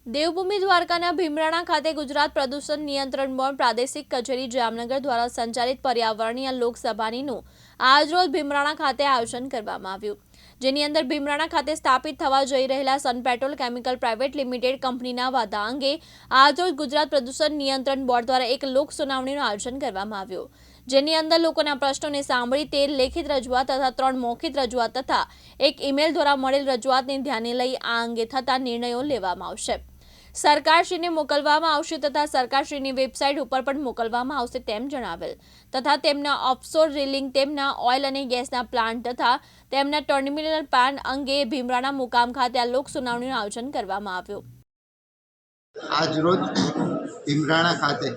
દેવભૂમિ દ્વારકાના ભીમરાણા ખાતે ગુજરાત પ્રદૂષણ નિયંત્રણ બોર્ડ પ્રાદેશિક કચેરી જામનગર દ્વારા સંચાલિત પર્યાવરણીય લોકસભાનું આજરોજ ભીમરાણા ખાતે આયોજન કરવામાં આવ્યું, જેની અંદર ભીમરાણા ખાતે સ્થાપિત થવા જઈ રહેલા સન પેટ્રોલ કેમિકલ પ્રાઇવેટ લિમિટેડ કંપનીના વાદા અંગે આજરોજ ગુજરાત પ્રદૂષણ નિયંત્રણ બોર્ડ દ્વારા એક લોક સુનાવણીનું આયોજન કરવામાં આવ્યું, જેની અંદર લોકોના પ્રશ્નોને સાંભળી 13 લેખિત રજૂઆત તથા 3 મૌખિક રજૂઆત તથા એક ઈમેલ દ્વારા મળેલ રજૂઆતને ધ્યાને લઈ આ અંગે થતા નિર્ણયો લેવામાં આવશે। સરકારશ્રીને મોકલવામાં આવશે તથા સરકારશ્રીની વેબસાઇટ ઉપર પણ મોકલવામાં આવશે તેમ જણાવેલ તથા તેમના ઓફશોર ડ્રિલિંગ, તેમના ઓઇલ અને ગેસના પ્લાન્ટ તથા તેમના ટર્મિનલ પ્લાન્ટ અંગે ભીમરાણા મુકામ ખાતે આ લોક સુનાવણીનું આયોજન કરવામાં આવ્યું। આજરોજ ભીમરાણા ખાતે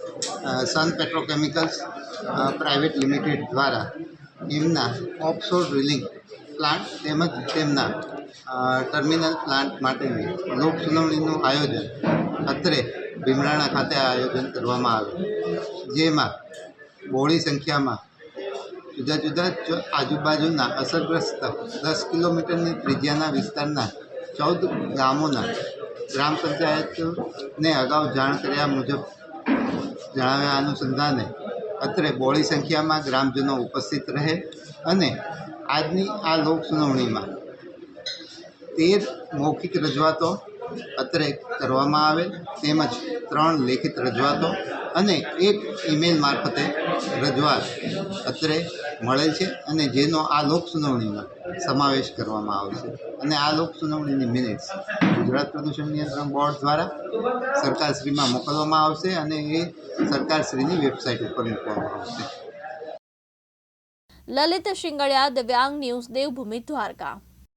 સન પેટ્રોકેમિકલ્સ પ્રાઇવેટ લિમિટેડ દ્વારા એમના ઓફશોર ડ્રિલિંગ પ્લાન્ટ તેમજ તેમના ટર્મિનલ પ્લાન્ટ માટેની લોક સુનાવણીનું આયોજન અત્રે ભીમરાણા ખાતે આયોજન કરવામાં આવ્યું, જેમાં બહોળી સંખ્યામાં જુદા જુદા આજુબાજુના અસરગ્રસ્ત 10 કિલોમીટરની ત્રિજ્યાના વિસ્તારના 14 ગામોના ગ્રામ પંચાયતને અગાઉ જાણ કર્યા મુજબ જણાવ્યા અનુસંધાને અત્રે બહોળી સંખ્યામાં ગ્રામજનો ઉપસ્થિત રહે અને આજની આ લોક સુનાવણીમાં 13 મૌખિક રજૂઆતો અત્રે કરવામાં આવે તેમજ 3 લેખિત રજૂઆતો અને એક ઈમેલ મારફતે રજૂઆત અત્રે મળેલ છે અને જેનો આ લોક સુનાવણીમાં સમાવેશ કરવામાં આવશે અને આ લોક સુનાવણીની મિનિટ્સ ગુજરાત પ્રદૂષણ નિયંત્રણ બોર્ડ દ્વારા સરકારશ્રીમાં મોકલવામાં આવશે અને એ સરકારશ્રીની વેબસાઇટ ઉપર મૂકવામાં આવશે। લલિત શિંગડિયા, દિવ્યાંગ ન્યૂઝ, દેવભૂમિ દ્વારકા।